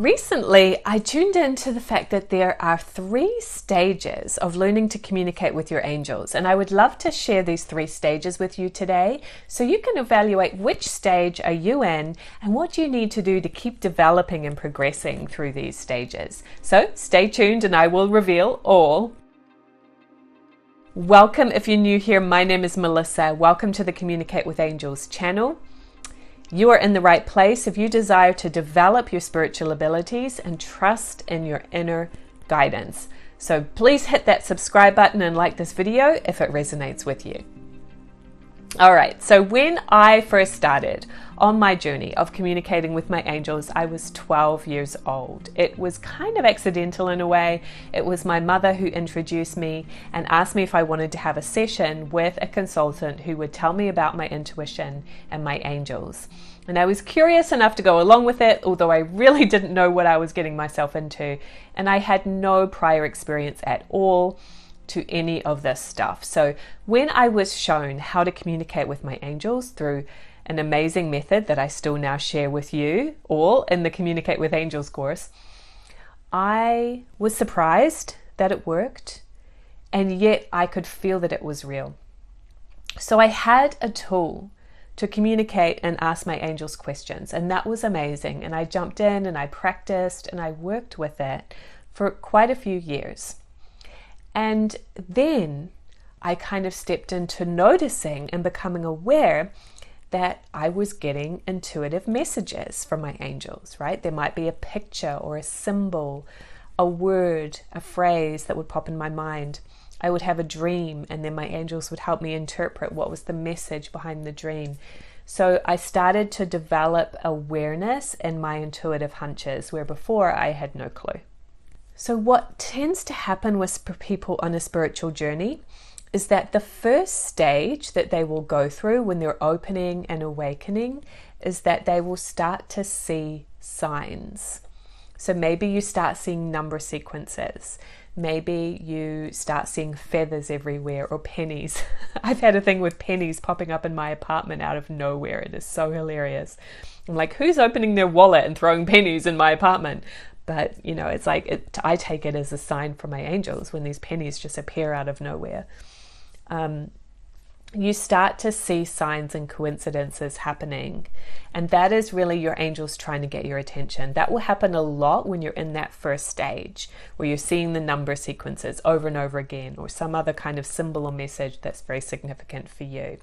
Recently, I tuned into the fact that there are 3 stages of learning to communicate with your angels, and I would love to share these 3 stages with you today so you can evaluate which stage are you in and what you need to do to keep developing and progressing through these stages. So stay tuned and I will reveal all. Welcome if you're new here. My name is Melissa. Welcome to the Communicate with Angels channel. You are in the right place if you desire to develop your spiritual abilities and trust in your inner guidance. So please hit that subscribe button and like this video if it resonates with you. All right, so when I first started on my journey of communicating with my angels, I was 12 years old. It was kind of accidental in a way. It was my mother who introduced me and asked me if I wanted to have a session with a consultant who would tell me about my intuition and my angels. And I was curious enough to go along with it, although I really didn't know what I was getting myself into. And I had no prior experience at all to any of this stuff. So when I was shown how to communicate with my angels through an amazing method that I still now share with you all in the Communicate with Angels course, I was surprised that it worked, and yet I could feel that it was real. So I had a tool to communicate and ask my angels questions, and that was amazing. And I jumped in and I practiced and I worked with it for quite a few years. And then I kind of stepped into noticing and becoming aware that I was getting intuitive messages from my angels, right? There might be a picture or a symbol, a word, a phrase that would pop in my mind. I would have a dream and then my angels would help me interpret what was the message behind the dream. So I started to develop awareness in my intuitive hunches where before I had no clue. So what tends to happen with people on a spiritual journey is that the first stage that they will go through when they're opening and awakening is that they will start to see signs. So maybe you start seeing number sequences. Maybe you start seeing feathers everywhere or pennies. I've had a thing with pennies popping up in my apartment out of nowhere. It is so hilarious. I'm like, who's opening their wallet and throwing pennies in my apartment? But, you know, it's like, I take it as a sign from my angels when these pennies just appear out of nowhere. You start to see signs and coincidences happening. And that is really your angels trying to get your attention. That will happen a lot when you're in that first stage, where you're seeing the number sequences over and over again, or some other kind of symbol or message that's very significant for you.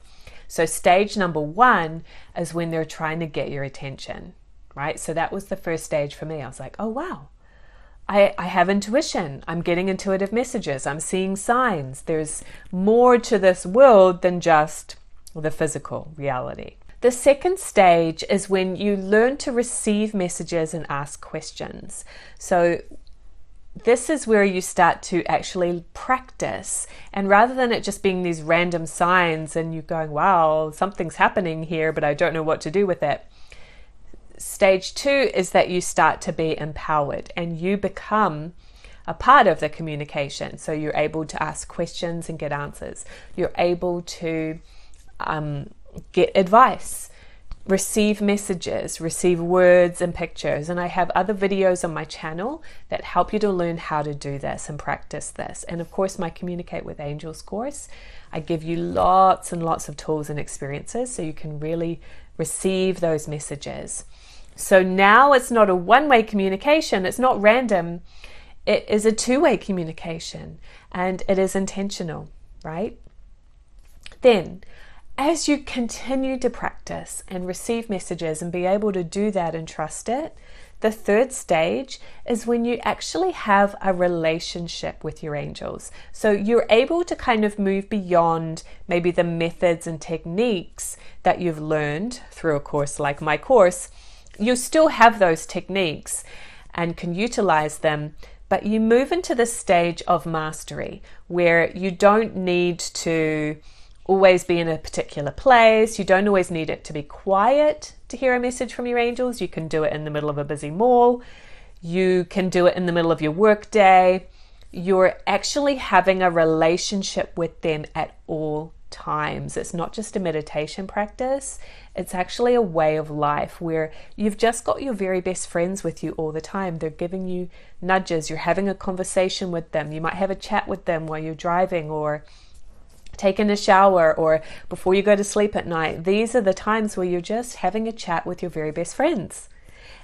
So stage number 1 is when they're trying to get your attention. Right? So that was the first stage for me. I was like, oh, wow, I have intuition. I'm getting intuitive messages. I'm seeing signs. There's more to this world than just the physical reality. The second stage is when you learn to receive messages and ask questions. So this is where you start to actually practice. And rather than it just being these random signs and you going, wow, something's happening here, but I don't know what to do with it. Stage 2 is that you start to be empowered and you become a part of the communication. So you're able to ask questions and get answers. You're able to get advice, receive messages, receive words and pictures. And I have other videos on my channel that help you to learn how to do this and practice this. And of course, my Communicate with Angels course, I give you lots and lots of tools and experiences so you can really receive those messages. So now it's not a one-way communication, it's not random, it is a two-way communication and it is intentional, right? Then, as you continue to practice and receive messages and be able to do that and trust it, the third stage is when you actually have a relationship with your angels. So you're able to kind of move beyond maybe the methods and techniques that you've learned through a course like my course. You still have those techniques and can utilize them, but you move into the stage of mastery where you don't need to always be in a particular place. You don't always need it to be quiet to hear a message from your angels. You can do it in the middle of a busy mall. You can do it in the middle of your work day. You're actually having a relationship with them at all times. It's not just a meditation practice, it's actually a way of life where you've just got your very best friends with you all the time. They're giving you nudges, you're having a conversation with them, you might have a chat with them while you're driving or taking a shower or before you go to sleep at night. These are the times where you're just having a chat with your very best friends.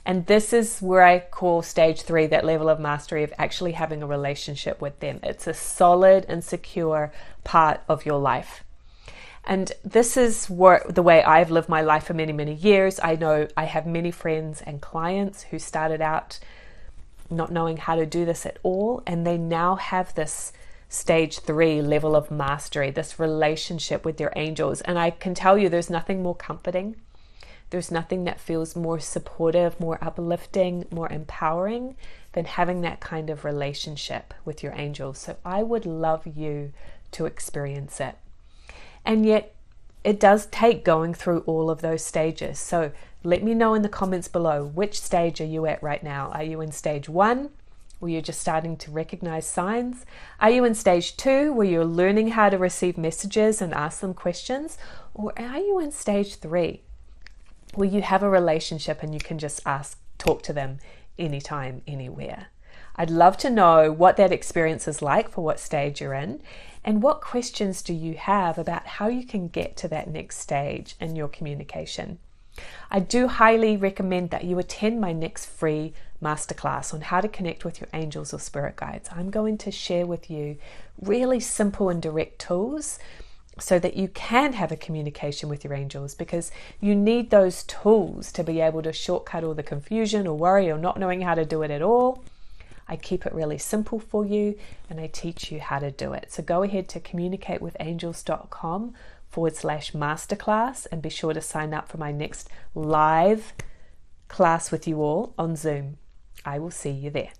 And this is where I call stage 3, that level of mastery of actually having a relationship with them. It's a solid and secure part of your life. And this is the way I've lived my life for many, many years. I know I have many friends and clients who started out not knowing how to do this at all, and they now have this stage 3 level of mastery, this relationship with their angels. And I can tell you there's nothing more comforting. There's nothing that feels more supportive, more uplifting, more empowering than having that kind of relationship with your angels. So I would love you to experience it. And yet it does take going through all of those stages. So let me know in the comments below, which stage are you at right now? Are you in stage 1, where you're just starting to recognize signs? Are you in stage 2, where you're learning how to receive messages and ask them questions? Or are you in stage 3, where you have a relationship and you can just talk to them anytime, anywhere? I'd love to know what that experience is like, for what stage you're in, and what questions do you have about how you can get to that next stage in your communication. I do highly recommend that you attend my next free masterclass on how to connect with your angels or spirit guides. I'm going to share with you really simple and direct tools so that you can have a communication with your angels, because you need those tools to be able to shortcut all the confusion or worry or not knowing how to do it at all. I keep it really simple for you, and I teach you how to do it. So go ahead to communicatewithangels.com/masterclass and be sure to sign up for my next live class with you all on Zoom. I will see you there.